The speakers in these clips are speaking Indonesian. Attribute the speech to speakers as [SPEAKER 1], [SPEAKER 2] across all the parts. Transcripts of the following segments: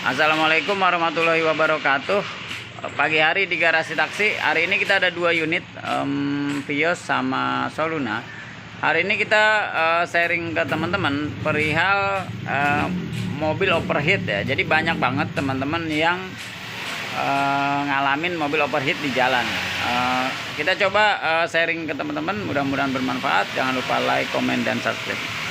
[SPEAKER 1] Assalamualaikum warahmatullahi wabarakatuh. Pagi hari di garasi taksi. Hari ini kita ada 2 unit Vios sama Soluna. Hari ini kita sharing ke teman-teman perihal mobil overheat ya. Jadi banyak banget teman-teman yang ngalamin mobil overheat di jalan. Kita coba sharing ke teman-teman, mudah-mudahan bermanfaat. Jangan lupa like, komen, dan subscribe.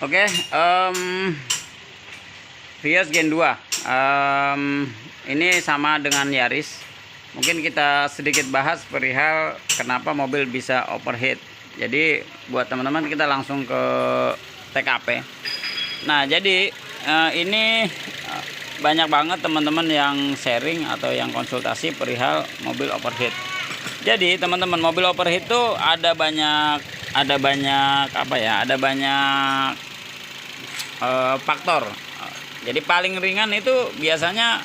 [SPEAKER 1] Oke, Vios Gen 2 ini sama dengan Yaris. Mungkin kita sedikit bahas perihal kenapa mobil bisa overheat. Jadi buat teman-teman kita langsung ke TKP. Nah, jadi ini banyak banget teman-teman yang sharing atau yang konsultasi perihal mobil overheat. Jadi teman-teman, mobil overheat itu ada banyak faktor. Jadi paling ringan itu biasanya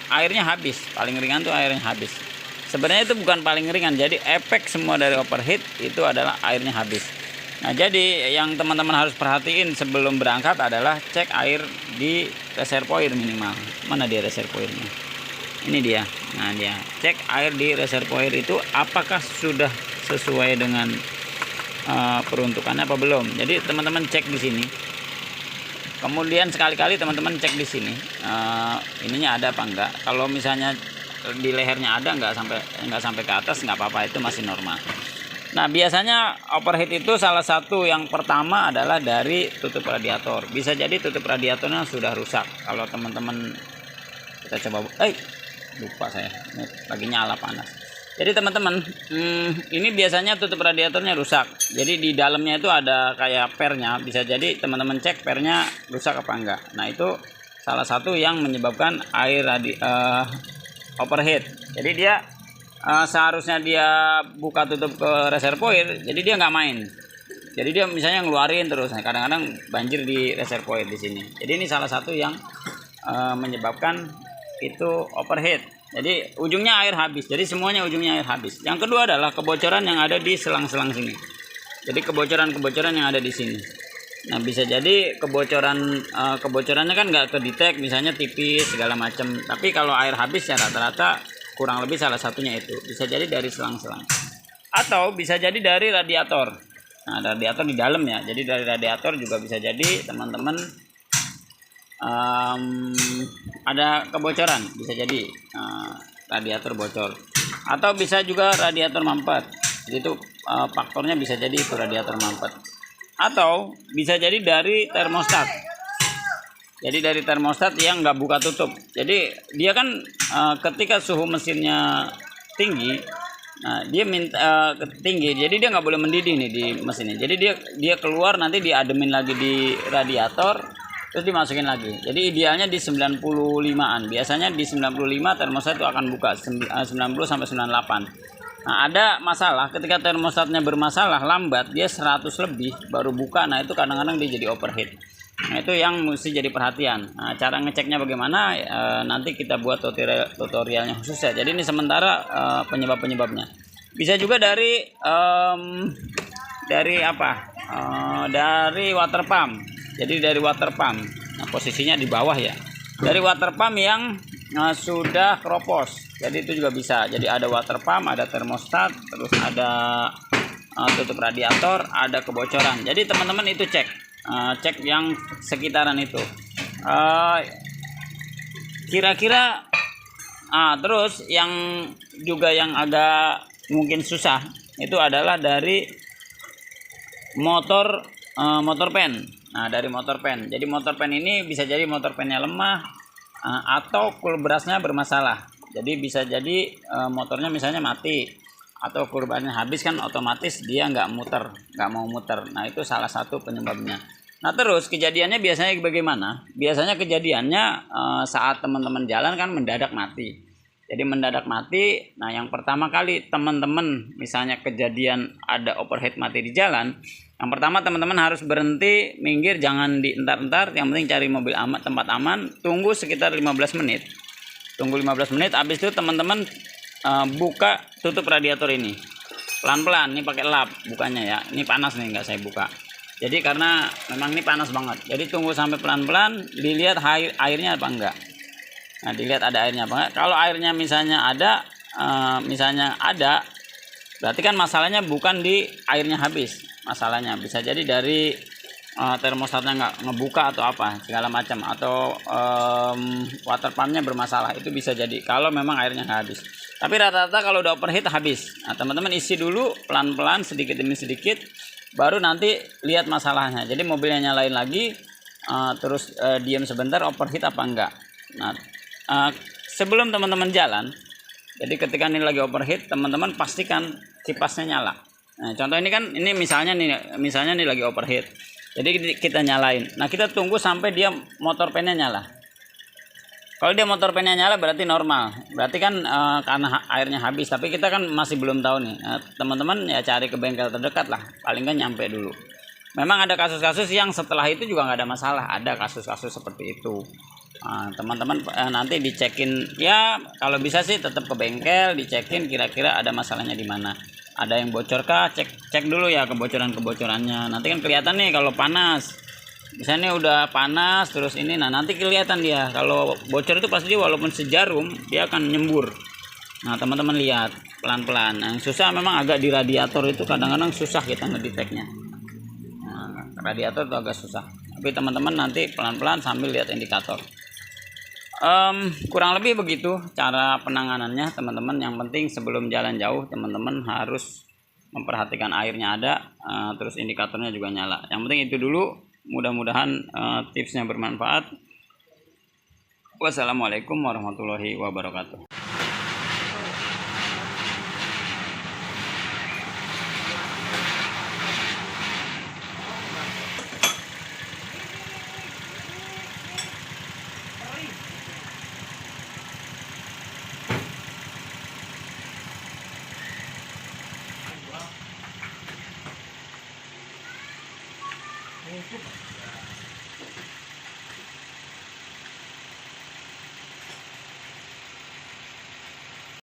[SPEAKER 1] airnya habis. Paling ringan tuh airnya habis. Sebenarnya itu bukan paling ringan. Jadi efek semua dari overheat itu adalah airnya habis. Nah, jadi yang teman-teman harus perhatiin sebelum berangkat adalah cek air di reservoir minimal. Mana dia reservoirnya? Ini dia. Nah, dia cek air di reservoir itu apakah sudah sesuai dengan peruntukannya apa belum. Jadi teman-teman cek di sini. Kemudian sekali-kali teman-teman cek di sini ininya ada apa enggak. Kalau misalnya di lehernya ada, nggak sampai ke atas, nggak apa-apa, itu masih normal. Nah, biasanya overheat itu salah satu yang pertama adalah dari tutup radiator. Bisa jadi tutup radiatornya sudah rusak. Kalau teman-teman, kita coba, lupa saya, ini lagi nyala panas. Jadi teman-teman, ini biasanya tutup radiatornya rusak. Jadi di dalamnya itu ada kayak pernya. Bisa jadi teman-teman cek pernya rusak apa enggak. Nah, itu salah satu yang menyebabkan air overheat. Jadi dia seharusnya dia buka tutup ke reservoir, jadi dia nggak main. Jadi dia misalnya ngeluarin terus. Nah, kadang-kadang banjir di reservoir di sini. Jadi ini salah satu yang menyebabkan itu overheat. Jadi ujungnya air habis. Jadi semuanya ujungnya air habis. Yang kedua adalah kebocoran yang ada di selang-selang sini. Jadi kebocoran yang ada di sini. Nah, bisa jadi kebocorannya kan nggak kedetek, misalnya tipis segala macam. Tapi kalau air habis ya rata-rata kurang lebih salah satunya itu. Bisa jadi dari selang-selang. Atau bisa jadi dari radiator. Nah, radiator di dalam ya. Jadi dari radiator juga bisa jadi teman-teman ada kebocoran, bisa jadi radiator bocor, atau bisa juga radiator mampet. Itu faktornya bisa jadi itu radiator mampet, atau bisa jadi dari termostat. Jadi dari termostat yang nggak buka tutup. Jadi dia kan ketika suhu mesinnya tinggi, nah dia minta tinggi, jadi dia nggak boleh mendidih nih di mesinnya. Jadi dia keluar, nanti diademin lagi di radiator, terus dimasukin lagi. Jadi idealnya di 95-an. Biasanya di 95 termostat itu akan buka 90 sampai 98. Nah, ada masalah ketika termostatnya bermasalah, lambat, dia 100 lebih baru buka. Nah, itu kadang-kadang dia jadi overheat. Nah, itu yang mesti jadi perhatian. Nah, cara ngeceknya bagaimana? Nanti kita buat tutorialnya khusus ya. Jadi ini sementara penyebab-penyebabnya. Bisa juga dari water pump. Jadi dari water pump, nah posisinya di bawah ya. Dari water pump yang sudah keropos. Jadi itu juga bisa. Jadi ada water pump, ada termostat, terus ada tutup radiator, ada kebocoran. Jadi teman-teman itu cek yang sekitaran itu. Kira-kira terus yang juga yang agak mungkin susah itu adalah dari motor pen. Nah, dari motor pen. Jadi motor pen ini bisa jadi motor pennya lemah atau kulbrasnya bermasalah. Jadi bisa jadi motornya misalnya mati atau kurbannya habis, kan otomatis dia nggak mau muter. Nah, itu salah satu penyebabnya. Nah terus kejadiannya biasanya bagaimana? Biasanya kejadiannya saat teman-teman jalan kan mendadak mati. Jadi mendadak mati. Nah yang pertama kali teman-teman misalnya kejadian ada overheat mati di jalan, yang pertama teman-teman harus berhenti, minggir, jangan dientar-entar. Yang penting cari mobil tempat aman, tunggu sekitar 15 menit. Tunggu 15 menit, habis itu teman-teman buka tutup radiator ini. Pelan-pelan, ini pakai lap bukannya ya. Ini panas nih, nggak saya buka. Jadi karena memang ini panas banget. Jadi tunggu sampai pelan-pelan, dilihat airnya apa enggak. Nah, dilihat ada airnya apa enggak. Kalau airnya misalnya ada, berarti kan masalahnya bukan di airnya habis. Masalahnya bisa jadi dari termostatnya nggak ngebuka atau apa segala macam, atau water pumpnya bermasalah. Itu bisa jadi kalau memang airnya nggak habis. Tapi rata-rata kalau udah overheat habis. Nah teman-teman isi dulu pelan-pelan sedikit demi sedikit, baru nanti lihat masalahnya. Jadi mobilnya nyalain lagi, terus diam sebentar, overheat apa enggak. Nah sebelum teman-teman jalan, jadi ketika ini lagi overheat, teman-teman pastikan kipasnya nyala. Nah contoh ini kan, ini misalnya nih lagi overheat. Jadi kita nyalain. Nah kita tunggu sampai dia motor pennya nyala. Kalau dia motor pennya nyala berarti normal. Berarti kan karena airnya habis. Tapi kita kan masih belum tahu nih. Teman-teman ya cari ke bengkel terdekat lah. Paling kan nyampe dulu. Memang ada kasus-kasus yang setelah itu juga nggak ada masalah. Ada kasus-kasus seperti itu. Teman-teman nanti dicekin. Ya kalau bisa sih tetap ke bengkel. Dicekin kira-kira ada masalahnya di mana. Ada yang bocor kah? Cek dulu ya kebocorannya. Nanti kan kelihatan nih kalau panas. Misalnya udah panas terus ini, nah nanti kelihatan dia kalau bocor itu pasti walaupun sejarum dia akan nyembur. Nah teman-teman lihat pelan-pelan. Yang susah memang agak di radiator, itu kadang-kadang susah kita ngedeteknya. Nah, radiator itu agak susah. Tapi teman-teman nanti pelan-pelan sambil lihat indikator. Kurang lebih begitu cara penanganannya teman-teman. Yang penting sebelum jalan jauh teman-teman harus memperhatikan airnya ada, terus indikatornya juga nyala. Yang penting itu dulu. Mudah-mudahan tipsnya bermanfaat. Wassalamualaikum warahmatullahi wabarakatuh.
[SPEAKER 2] Untuk